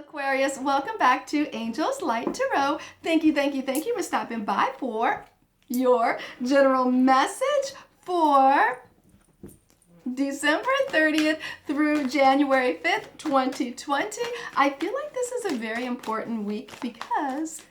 Aquarius, welcome back to Angel's Light Tarot. Thank you for stopping by for your general message for December 30th through January 5th, 2020. I feel like this is a very important week because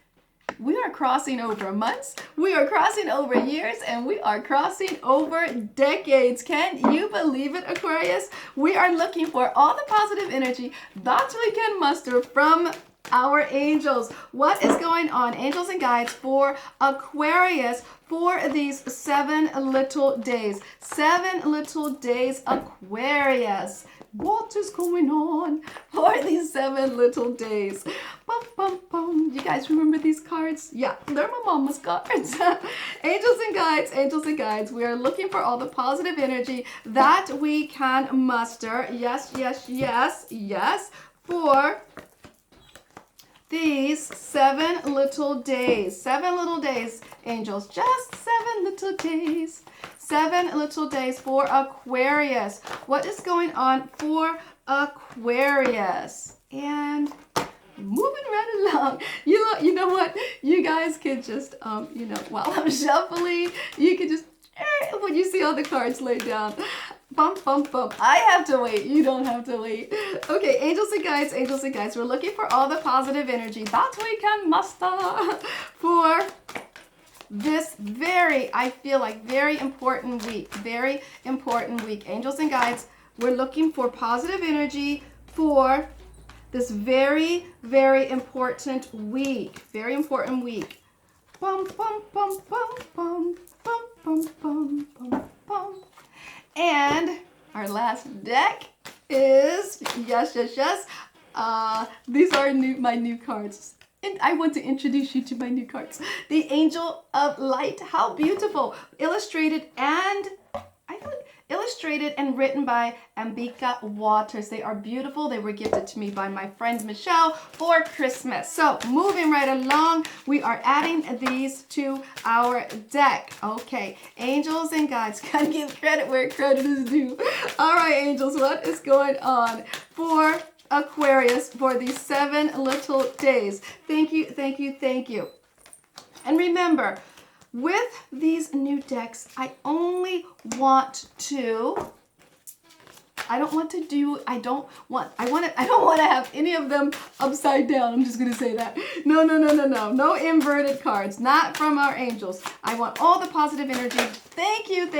we are crossing over months, we are crossing over years, and we are crossing over decades. Can you believe it, Aquarius? We are looking for all the positive energy that we can muster from our angels. What is going on, angels and guides, for Aquarius for these 7 little days? 7 little days, Aquarius. What is going on for these 7 little days? Bum, bum, bum. You guys remember these cards? Yeah, they're my mama's cards. Angels and guides, we are looking for all the positive energy that we can muster. Yes, for these 7 little days. 7 little days, angels. Just 7 little days. 7 little days for Aquarius. What is going on for Aquarius? And moving right along. You know what? You guys could just, while I'm shuffling, you could just, when you see all the cards laid down, bump, bump, bump. I have to wait. You don't have to wait. Okay, angels and guides, we're looking for all the positive energy that we can muster for this I feel like very important week. Very important week. Angels and guides, we're looking for positive energy for this very, very important week. Very important week. Bum, bum, bum, bum, bum, bum, bum, bum, bum, bum. And our last deck is, yes. These are my new cards. And I want to introduce you to my new cards. The Angel of Light. How beautiful. Illustrated and written by Ambika Waters. They are beautiful. They were gifted to me by my friend Michelle for Christmas. So moving right along, we are adding these to our deck. Okay, angels and guides, gotta give credit where credit is due. All right, angels, what is going on for Aquarius for these 7 little days? Thank you. And remember, with these new decks, I don't want to have any of them upside down. I'm just gonna say that. No. No inverted cards, not from our angels. I want all the positive energy. Thank you,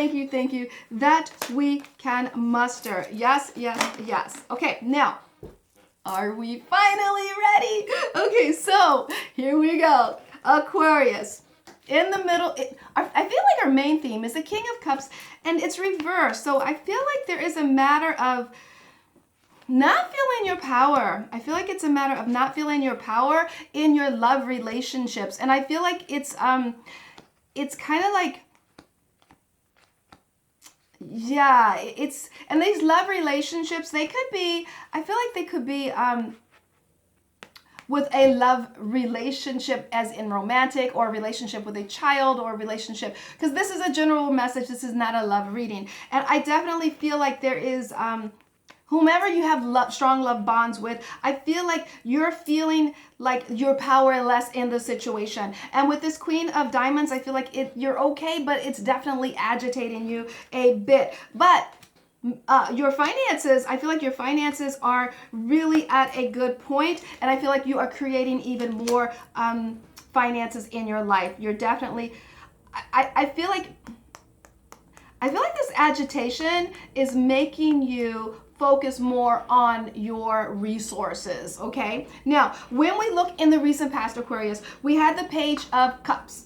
that we can muster. Yes. Okay, now, are we finally ready? Okay, so here we go. Aquarius. In the middle, I feel like our main theme is the King of Cups, and it's reversed. So I feel like there is a matter of not feeling your power. I feel like it's a matter of not feeling your power in your love relationships. And I feel like it's kind of like, yeah, and these love relationships, I feel like they could be, with a love relationship as in romantic, or a relationship with a child, or a relationship, because this is a general message. This is not a love reading. And I definitely feel like there is, whomever you have strong love bonds with, I feel like you're feeling like you're powerless in the situation. And with this Queen of Diamonds, I feel like you're okay, but it's definitely agitating you a bit. But your finances, I feel like your finances are really at a good point, and I feel like you are creating even more finances in your life. You're definitely, I feel like this agitation is making you focus more on your resources, okay? Now, when we look in the recent past, Aquarius, we had the Page of Cups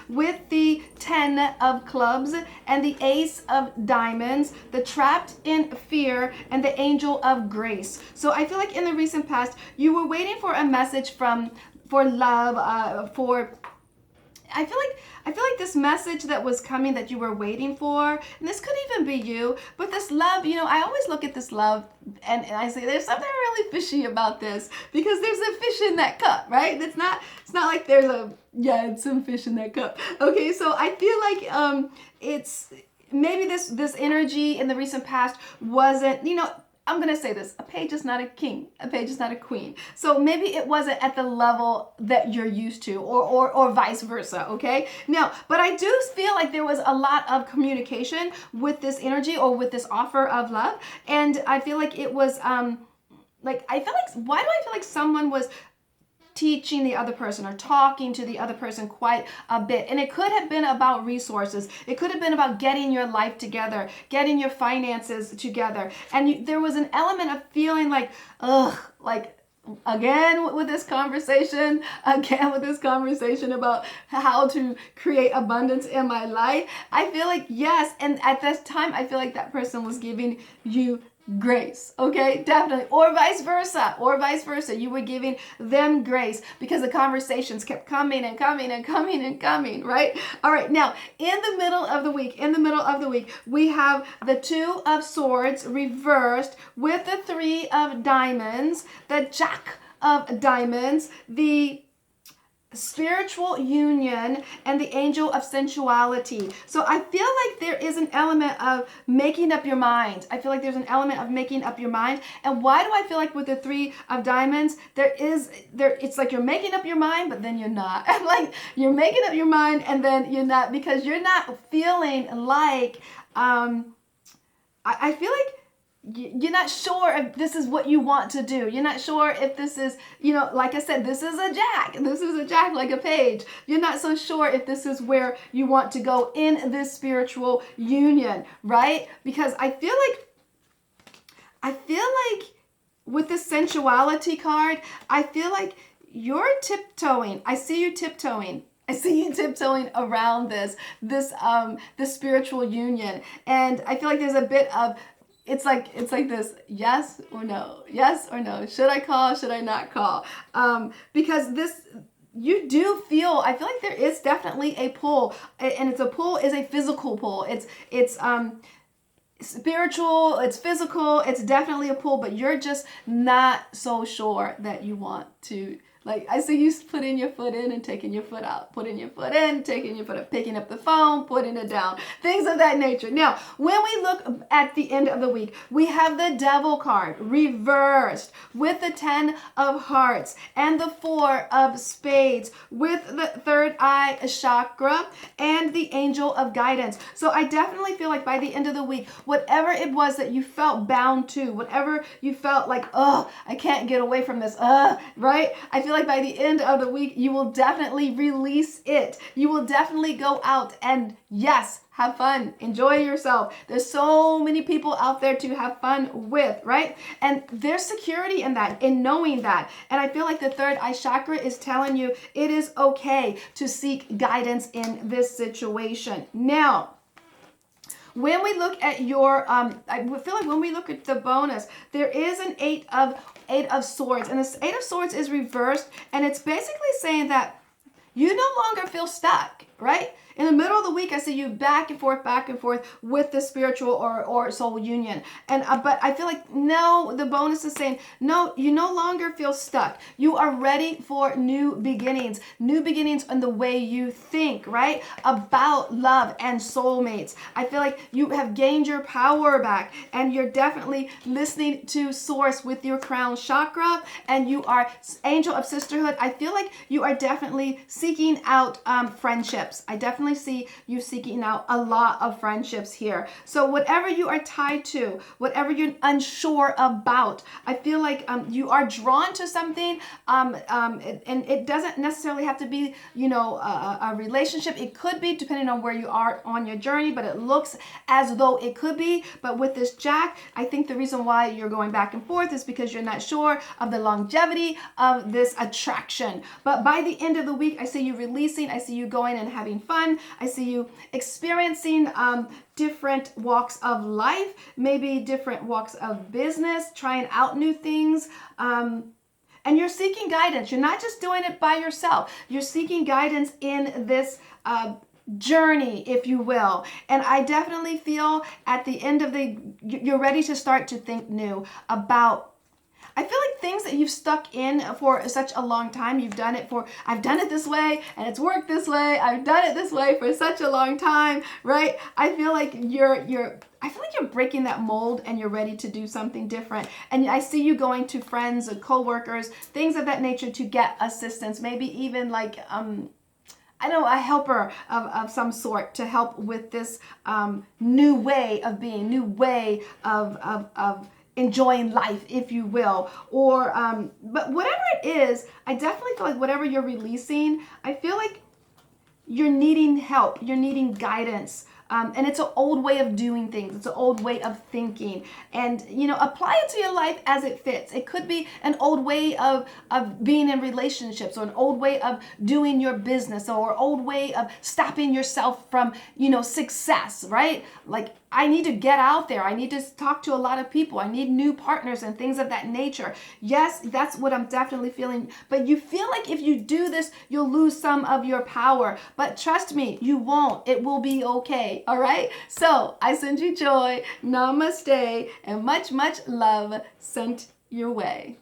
with the 10 of Clubs and the Ace of Diamonds, the Trapped in Fear, and the Angel of Grace. So I feel like in the recent past, you were waiting for a message for love, I feel like this message that was coming that you were waiting for, and this could even be you, but this love, I always look at this love and I say there's something really fishy about this, because there's a fish in that cup, right? It's not like it's some fish in that cup. Okay, so I feel like it's maybe this energy in the recent past wasn't, I'm going to say this, a page is not a king, a page is not a queen. So maybe it wasn't at the level that you're used to, or vice versa, okay? Now, but I do feel like there was a lot of communication with this energy or with this offer of love. And I feel like it was, like, I feel like, why do I feel like someone was teaching the other person or talking to the other person quite a bit? And it could have been about resources. It could have been about getting your life together, getting your finances together. And there was an element of feeling like, ugh, like, again with this conversation about how to create abundance in my life. I feel like, yes, and at this time I feel like that person was giving you grace, okay? Definitely. Or vice versa. You were giving them grace because the conversations kept coming and coming and coming and coming, right? All right. Now, in the middle of the week, we have the Two of Swords reversed with the Three of Diamonds, the Jack of Diamonds, the spiritual union, and the angel of sensuality. So I feel like there is an element of making up your mind. And why do I feel like with the Three of Diamonds, it's like you're making up your mind, but then you're not. Like you're making up your mind and then you're not, because you're not feeling like, I feel like you're not sure if this is what you want to do. You're not sure if this is, like I said, this is a jack. This is a jack, like a page. You're not so sure if this is where you want to go in this spiritual union, right? Because I feel like with the sensuality card, I feel like you're tiptoeing. I see you tiptoeing around this spiritual union. And I feel like there's a bit of, it's like this, yes or no, should I call, should I not call? Because this, you do feel, I feel like there is definitely a pull, and it's a pull is a physical pull. It's spiritual, it's physical, it's definitely a pull, but you're just not so sure that you want to. Like, I see you putting your foot in and taking your foot out, putting your foot in, taking your foot out, picking up the phone, putting it down, things of that nature. Now, when we look at the end of the week, we have the Devil card reversed with the 10 of Hearts and the 4 of Spades with the third eye chakra and the Angel of Guidance. So I definitely feel like by the end of the week, whatever it was that you felt bound to, whatever you felt like, oh, I can't get away from this, right? I feel like by the end of the week, you will definitely release it. You will definitely go out and, yes, have fun, enjoy yourself. There's so many people out there to have fun with, right? And there's security in that, in knowing that. And I feel like the third eye chakra is telling you it is okay to seek guidance in this situation. Now, when we look at your, I feel like when we look at the bonus, there is an eight of swords, and this 8 of swords is reversed, and it's basically saying that you no longer feel stuck, right? In the middle of the week, I see you back and forth with the spiritual or soul union. And but I feel like, no, the bonus is saying, no, you no longer feel stuck. You are ready for new beginnings in the way you think, right? About love and soulmates. I feel like you have gained your power back, and you're definitely listening to Source with your crown chakra, and you are Angel of Sisterhood. I feel like you are definitely seeking out friendships. I definitely see you seeking out a lot of friendships here. So whatever you are tied to, whatever you're unsure about, I feel like you are drawn to something, and it doesn't necessarily have to be, a relationship. It could be, depending on where you are on your journey, but it looks as though it could be. But with this Jack, I think the reason why you're going back and forth is because you're not sure of the longevity of this attraction. But by the end of the week, I see you releasing, I see you going and having fun. I see you experiencing different walks of life, maybe different walks of business, trying out new things. And you're seeking guidance. You're not just doing it by yourself. You're seeking guidance in this journey, if you will. And I definitely feel at the end of you're ready to start to think new about I feel like things that you've stuck in for such a long time, I've done it this way and it's worked this way. I've done it this way for such a long time, right? I feel like you're breaking that mold and you're ready to do something different. And I see you going to friends or coworkers, things of that nature to get assistance, maybe even like, I know, a helper of some sort to help with this new way of being, new way of enjoying life, if you will. Or, but whatever it is, I definitely feel like whatever you're releasing, I feel like you're needing help, you're needing guidance. And it's an old way of doing things. It's an old way of thinking. And, apply it to your life as it fits. It could be an old way of being in relationships, or an old way of doing your business, or an old way of stopping yourself from, success, right? Like, I need to get out there. I need to talk to a lot of people. I need new partners and things of that nature. Yes, that's what I'm definitely feeling. But you feel like if you do this, you'll lose some of your power. But trust me, you won't. It will be okay. All right? So I send you joy, namaste, and much, much love sent your way.